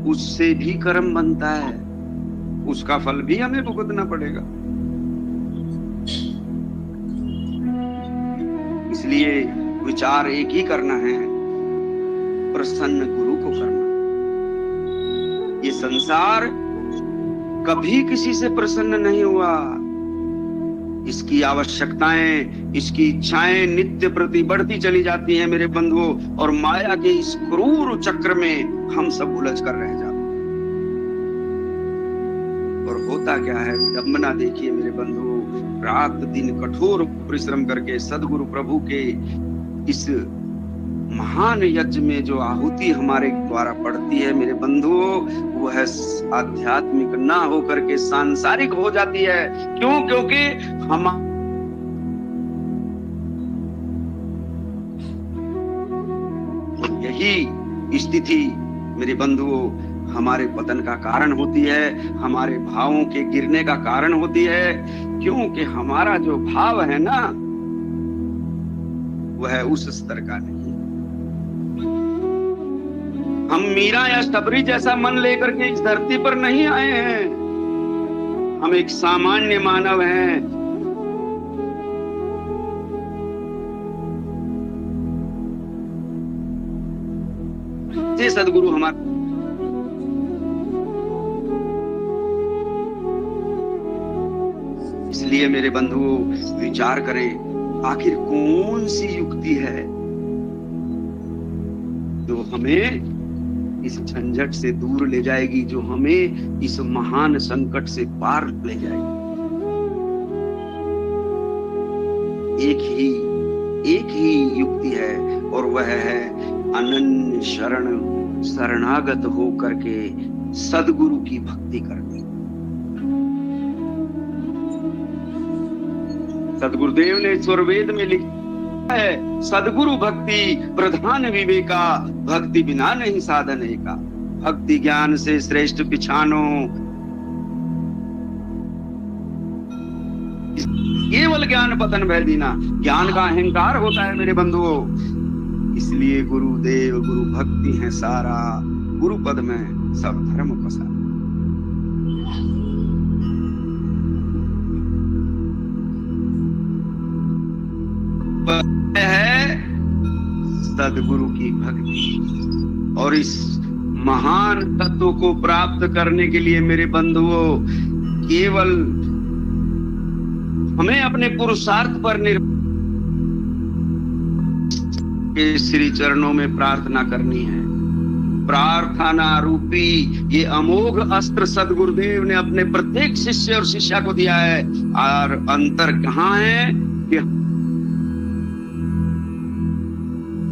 उससे भी कर्म बनता है, उसका फल भी हमें भुगतना पड़ेगा। इसलिए विचार एक ही करना है, प्रसन्न गुरु को करना। ये संसार कभी किसी से प्रसन्न नहीं हुआ। इसकी आवश्यकताएं, इसकी इच्छाएं नित्य प्रति बढ़ती चली जाती हैं मेरे बंधुओं, और माया के इस क्रूर चक्र में हम सब उलझ कर रह जाते हैं। और होता क्या है, विडंबना देखिए मेरे बंधुओं, रात दिन कठोर परिश्रम करके सदगुरु प्रभु के इस महान यज्ञ में जो आहुति हमारे द्वारा पड़ती है मेरे बंधुओं, वह आध्यात्मिक ना होकर के सांसारिक हो जाती है। क्यों? क्योंकि हम यही स्थिति मेरे बंधुओं हमारे पतन का कारण होती है, हमारे भावों के गिरने का कारण होती है। क्योंकि हमारा जो भाव है ना, वह उस स्तर का नहीं। हम मीरा या शबरी जैसा मन लेकर के इस धरती पर नहीं आए हैं। हम एक सामान्य मानव हैं। ये सदगुरु हमारे इसलिए मेरे बंधुओं विचार करें, आखिर कौन सी युक्ति है जो हमें इस झंझट से दूर ले जाएगी, जो हमें इस महान संकट से पार ले जाएगी। एक ही युक्ति है, और वह है अनन्य शरणागत होकर के सदगुरु की भक्ति करनी। सदगुरुदेव ने स्वरवेद में लिखा है, सदगुरु भक्ति प्रधान विवेका, भक्ति बिना नहीं साधन एका। भक्ति ज्ञान से श्रेष्ठ पिछानो, केवल ज्ञान पतन भय दीना। ज्ञान का अहंकार होता है मेरे बंधुओं। इसलिए गुरुदेव गुरु भक्ति है सारा, गुरु पद में सब धर्म पसारा। है सदगुरु की भक्ति। और इस महान तत्व को प्राप्त करने के लिए मेरे बंधुओं केवल हमें अपने पुरुषार्थ पर श्री चरणों में प्रार्थना करनी है। प्रार्थना रूपी ये अमोघ अस्त्र सदगुरुदेव ने अपने प्रत्येक शिष्य और शिष्या को दिया है। और अंतर कहाँ है कि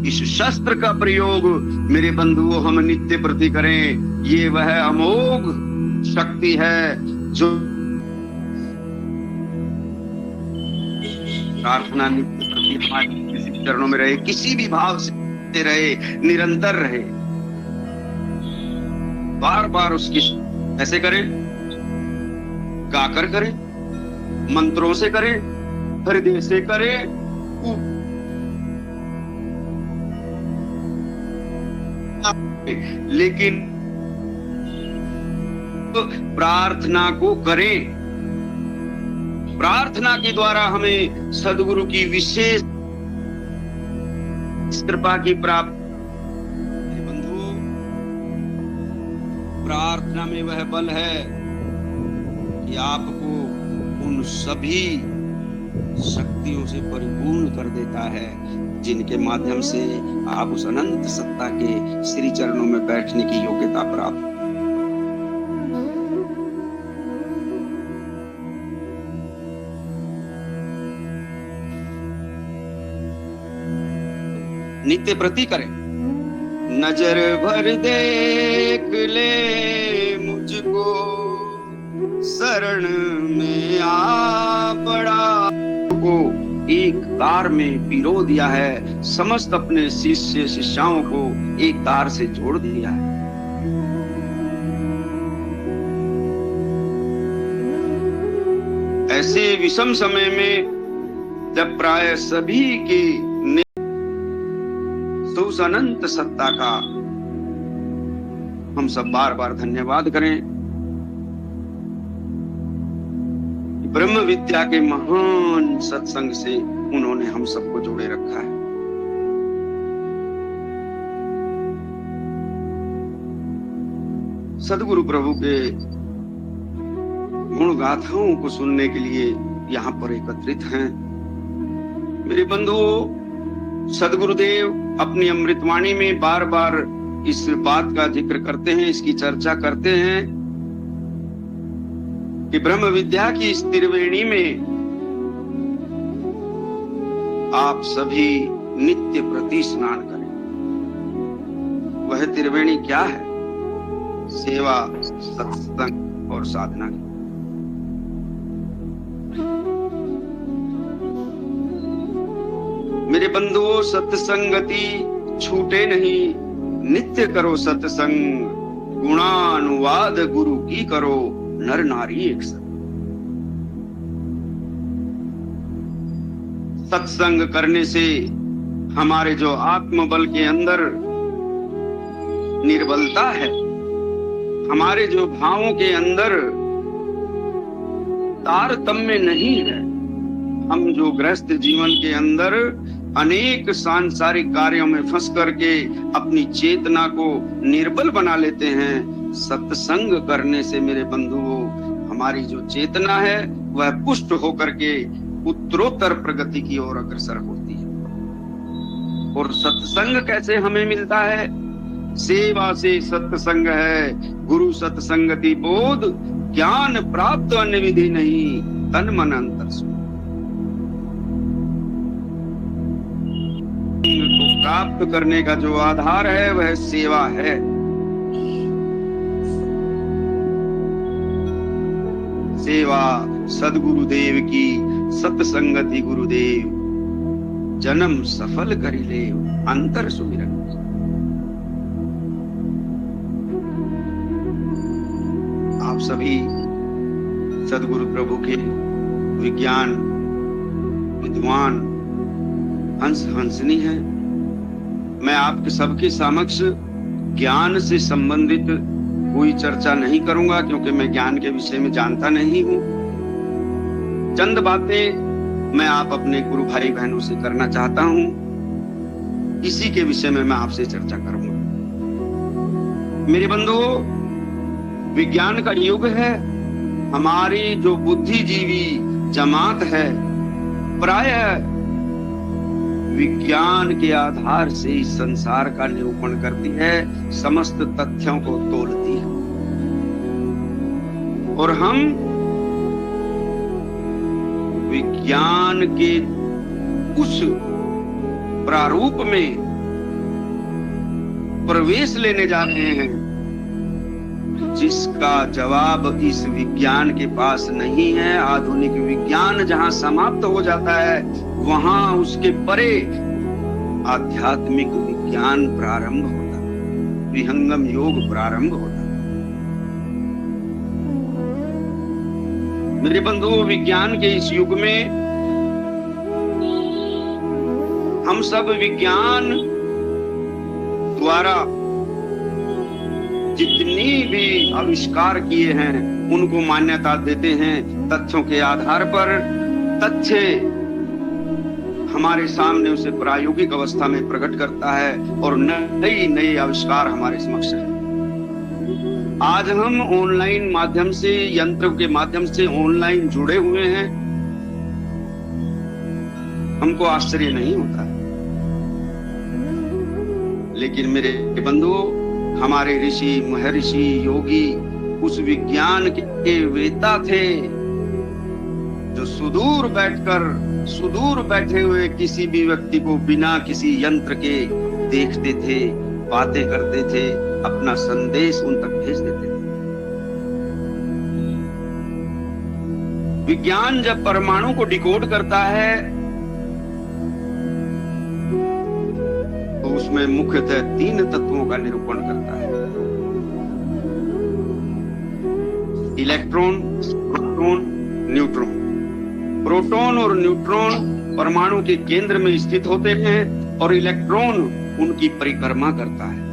इस शस्त्र का प्रयोग मेरे बंधुओं हम नित्य प्रति करें। ये वह अमोघ शक्ति है जो प्रार्थना नित्य प्रति हमारे किसी चरणों में रहे, किसी भी भाव से रहे, निरंतर रहे। बार बार उसकी ऐसे करें, गाकर करें, मंत्रों से करें, हृदय से करें, लेकिन प्रार्थना को करें। प्रार्थना के द्वारा हमें सदगुरु की विशेष कृपा की प्राप्ति। बंधुओं, प्रार्थना में वह बल है कि आपको उन सभी शक्तियों से परिपूर्ण कर देता है जिनके माध्यम से आप उस अनंत सत्ता के श्री चरणों में बैठने की योग्यता प्राप्त। नित्य प्रति करें। नजर भर देख ले मुझको, शरण में आ पड़ा को एक तार में पिरो दिया है। समस्त अपने शिष्य शिष्याओं को एक तार से जोड़ दिया है। ऐसे विषम समय में जब प्राय सभी की उस अनंत सत्ता का हम सब बार बार धन्यवाद करें। ब्रह्म विद्या के महान सत्संग से उन्होंने हम सबको जोड़े रखा है। सदगुरु प्रभु के गुण गाथाओं को सुनने के लिए यहाँ पर एकत्रित हैं। मेरे बंधुओं, सदगुरुदेव अपनी अमृतवाणी में बार बार इस बात का जिक्र करते हैं, इसकी चर्चा करते हैं कि ब्रह्म विद्या की इस त्रिवेणी में आप सभी नित्य प्रति स्नान करें। वह त्रिवेणी क्या है? सेवा, सत्संग और साधना की। मेरे बंधुओं, सत्संगति छूटे नहीं, नित्य करो सत्संग, गुणानुवाद गुरु की करो, नर नारी एक संग। सत्संग करने से हमारे जो आत्मबल के अंदर निर्बलता है, हमारे जो भावों के अंदर तारतम्य नहीं है, हम जो गृहस्थ जीवन के अंदर अनेक सांसारिक कार्यों में फंस करके अपनी चेतना को निर्बल बना लेते हैं, सत्संग करने से मेरे बंधुओं हमारी जो चेतना है वह पुष्ट होकर के उत्तरोत्तर प्रगति की ओर अग्रसर होती है। और सत्संग कैसे हमें मिलता है? सेवा से सत्संग है, गुरु सत्संगति बोध, ज्ञान प्राप्त अन्य विधि नहीं, तन मन अंतर सो। को प्राप्त करने का जो आधार है वह सेवा है। सेवा सदगुरुदेव की, सत्संगति गुरुदेव, जन्म सफल करी ले अंतर सुमिरन। आप सभी सदगुरु प्रभु के विज्ञान विद्वान हंस हंसनी है। मैं आपके सबके समक्ष ज्ञान से संबंधित कोई चर्चा नहीं करूंगा, क्योंकि मैं ज्ञान के विषय में जानता नहीं हूं। चंद बातें मैं आप अपने गुरु भाई बहनों से करना चाहता हूं, इसी के विषय में मैं आपसे चर्चा करूंगा। मेरे बंधुओं, विज्ञान का युग है। हमारी जो बुद्धिजीवी जमात है प्रायः विज्ञान के आधार से इस संसार का निरूपण करती है, समस्त तथ्यों को तोलती है। और हम विज्ञान के उस प्रारूप में प्रवेश लेने जा रहे हैं जिसका जवाब इस विज्ञान के पास नहीं है। आधुनिक विज्ञान जहां समाप्त हो जाता है, वहां उसके परे आध्यात्मिक विज्ञान प्रारंभ होता है, विहंगम योग प्रारंभ होता है। मेरे बंधुओं, विज्ञान के इस युग में हम सब विज्ञान द्वारा जितनी भी आविष्कार किए हैं उनको मान्यता देते हैं तथ्यों के आधार पर। तथ्य हमारे सामने उसे प्रायोगिक अवस्था में प्रकट करता है और नई नई आविष्कार हमारे समक्ष है। आज हम ऑनलाइन माध्यम से, यंत्र के माध्यम से ऑनलाइन जुड़े हुए हैं, हमको आश्चर्य नहीं होता है। लेकिन मेरे बंधुओं, हमारे ऋषि महर्षि योगी उस विज्ञान के वेता थे जो सुदूर बैठे हुए किसी भी व्यक्ति को बिना किसी यंत्र के देखते थे, बातें करते थे, अपना संदेश उन तक भेज देते थे। विज्ञान जब परमाणु को डिकोड करता है तो उसमें मुख्यतः 3 तत्वों का निरूपण करता है: इलेक्ट्रॉन, प्रोटॉन, न्यूट्रॉन। प्रोटॉन और न्यूट्रॉन परमाणु के केंद्र में स्थित होते हैं और इलेक्ट्रॉन उनकी परिक्रमा करता है।